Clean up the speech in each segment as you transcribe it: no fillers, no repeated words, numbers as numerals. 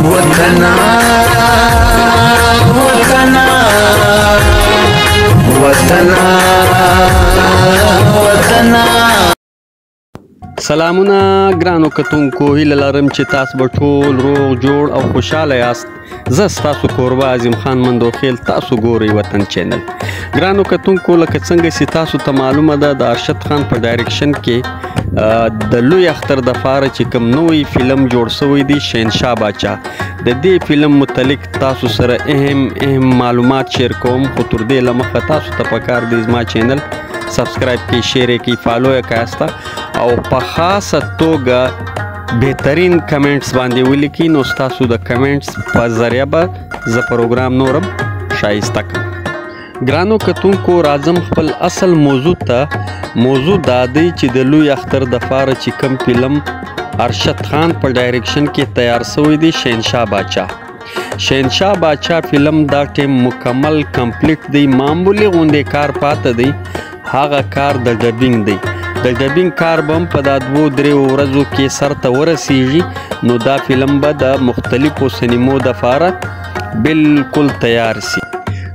وطنا وطنا وطنا وطنا. سلامونه ګرانو کتونکو، هیله لرم چې تاسو به ټول روغ جوړ او خوشحاله یاست. زه ستاسو کوربه عظیم خان مندوخیل، تاسو ګورئ وطن چینل. ګرانو کتونکو، لکه څنګه چې تاسو ته معلومه ده د ارشد خان په ډایرکشن کې د لوی اختر د پاره چې کوم نوی فلم جوړ شوی دی شهنشاه باچا، د دې فلم متعلق تاسو سره اهم معلومات شیر کوم. خو تر دې لمخه تاسو ته پکار دی زما چینل سبسکرایب کی، شیر کی، فالو یې کاستا او په خاصه توګه بهترین کمنټس باندې ولیکئ، نو ستاسو د کمنټس په ذریعه به زه پروګرام نورم ښایسته کړم. ګرانو کتونکو، راځم خپل اصل موضوع ته. موضوع دا دی چې د لوی اختر د پاره چې کوم فلم ارشد خان په ډایرکشن کې تیار شوی دی شهنشاه باچا. شهنشاه باچا فلم دا ټیم مکمل کمپلیټ دی، معمولی غوندې کار پاته دی. هغه کار د ډبینګ دی. د ډبینګ کار به هم په دا 2-3 ورځو کې سر ته ورسیږي، نو دا فلم به د مختلفو سینمو د پاره بالکل تیار سی.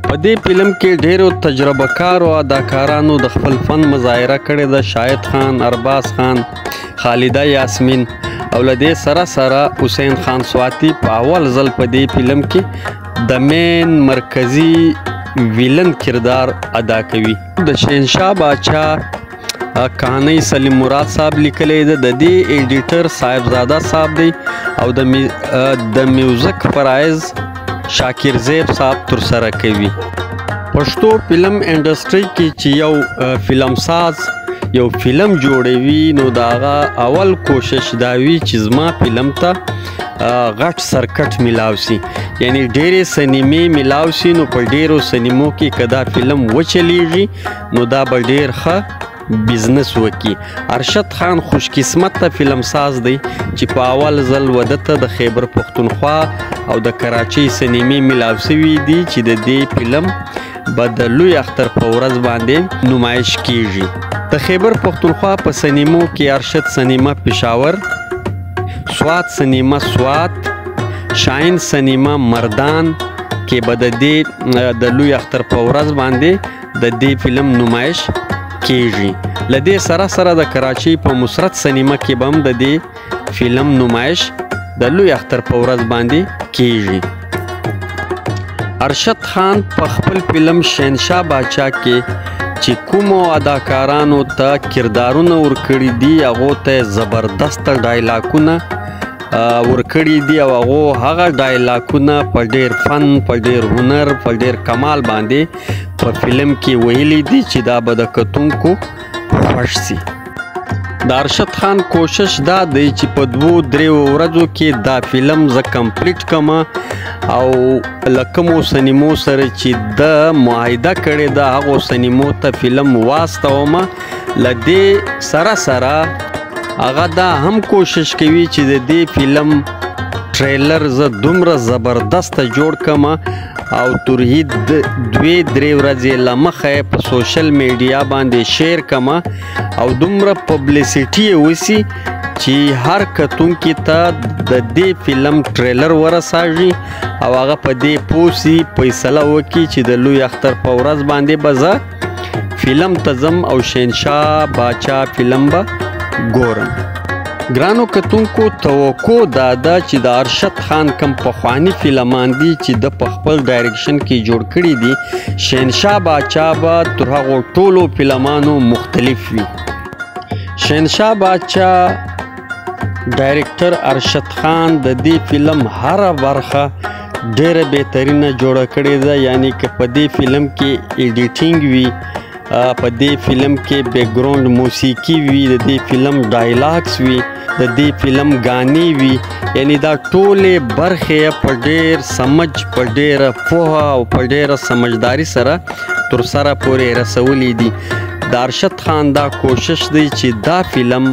په دې فلم کې ډیرو تجربه کارو اداکارانو د خپل فن مظاهره کړې ده. شاهد خان، ارباز خان، خالده یاسمین او له دې سره سره حسین خان سواتی په اول ځل په دې فلم کې د مین مرکزی ویلن کردار ادا کوي. د شهنشاه باچا کہانی سلیم مراد صاحب لیکلی ده، د دې ایډیټر صاحبزاده صاحب دی او د میوزک فرایز شاکر زیب صاحب تر سره کوي. پښتو فلم انډسټری کې چې یو فلم ساز یو فلم جوړوي، نو د هغه اول کوشش دا وي چې زما فلم ته غټ سرکټ میلاو سي، یعنی ډیرې سینمې میلاو سي. نو په ډیرو سینمو کې که دا فلم وچلیږي نو دا به ډیر ښه بزنس وکي. ارشد خان خوش قسمت فلم ساز دی چې په اول ځل ودته د خیبر پختونخوا او د کراچۍ سینمې میلاو سوي دي چې د دې فلم به د لوی اختر په ورځ باندې نمایش کیږي. د خیبر پختونخوا په سینمو کې ارشد سینما پېښور، سوات سینما سوات، شاهین سینما مردان کې به د دې د لوی اختر په ورځ باندې د دې فلم نمایش کیږي. له دې سره سره د کراچۍ په مسرت سینما کې به هم د دې فلم نمایش د لوی اختر په ورځ باندې کیږي. ارشد خان په خپل فلم شهنشاه باچا کې چې کومو اداکارانو ته کردارونه ورکړي دي هغو ته زبردست ډایلاګونه ورکړي دي او هغه ډایلاګونه په ډیر فن، په ډیر هنر، په ډیر کمال باندې په فلم کې ویلي دي چې دا به د کتونکو خوښ سي. د ارشد خان کوشش دا دی چې په 2-3 ورځو کې دا فلم زه کمپلیټ کړم او له کومو سینمو سره چې د معاهده کړې ده هغو سینمو ته فلم واستوم. له دې سره سره هغه دا هم کوشش کوي چې د دې فلم ټریلر زه دومره زبردسته جوړ کړم او ترهی 2-3 ورځې له مخه په سوشل میډیا باندې شیر کړم او دومره پبلیسټي یې وسي چې هر کتونکي ته د دې فلم ټریلر ورساږي او هغه په دې پوه سي، فیصله وکړي چې د لوی اختر په ورځ باندې به زه فلم ته ځم او شهنشاه باچا فلم به ګورم. ګرانو کتونکو، توقع دا ده چې د ارشد خان کم پخواني فلمان دي چې د په خپل ډایرکشن کې جوړ کړي دي، شهنشاه باچا به تر هغو ټولو فلمانو مختلف وي. شهنشاه باچا ډایرکټر ارشد خان د دې فلم هره برخه ډیره بهترینه جوړه کړې ده، یعنی که په دې فلم کې ایډیټینګ وي، په دې فلم کې بیک ګراوند موسیقي وي، د دې فلم ډایلاګس وي، د دې فلم غانې وي، یعنی دا ټولې برخې په ډیر سمج، په ډیره پوهه او په ډیره سمجداري سره تر سره پورې رسولي دي. د ارشد خان دا کوشش دی چې دا فلم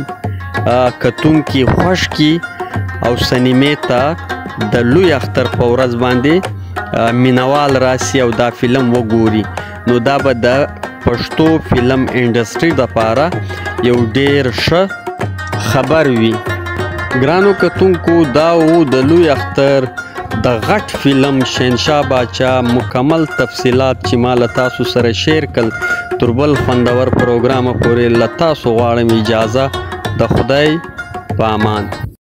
کتونکي خوښ کی او سینمې ته د لوی اختر په ورځ باندې مینوال راسي او دا فلم وګوري. نو دا به د پښتو فلم انډسټری د پاره یو ډیر ښه خبر وي. ګرانو کتونکو دا و د لوی اختر د غټ فلم شهنشاه باچا مکمل تفصیلات چې ما له تاسو سره شیر کړل تر بل خوندور پروګرامه پورې له تاسو غواړم اجازه د خدای په امان.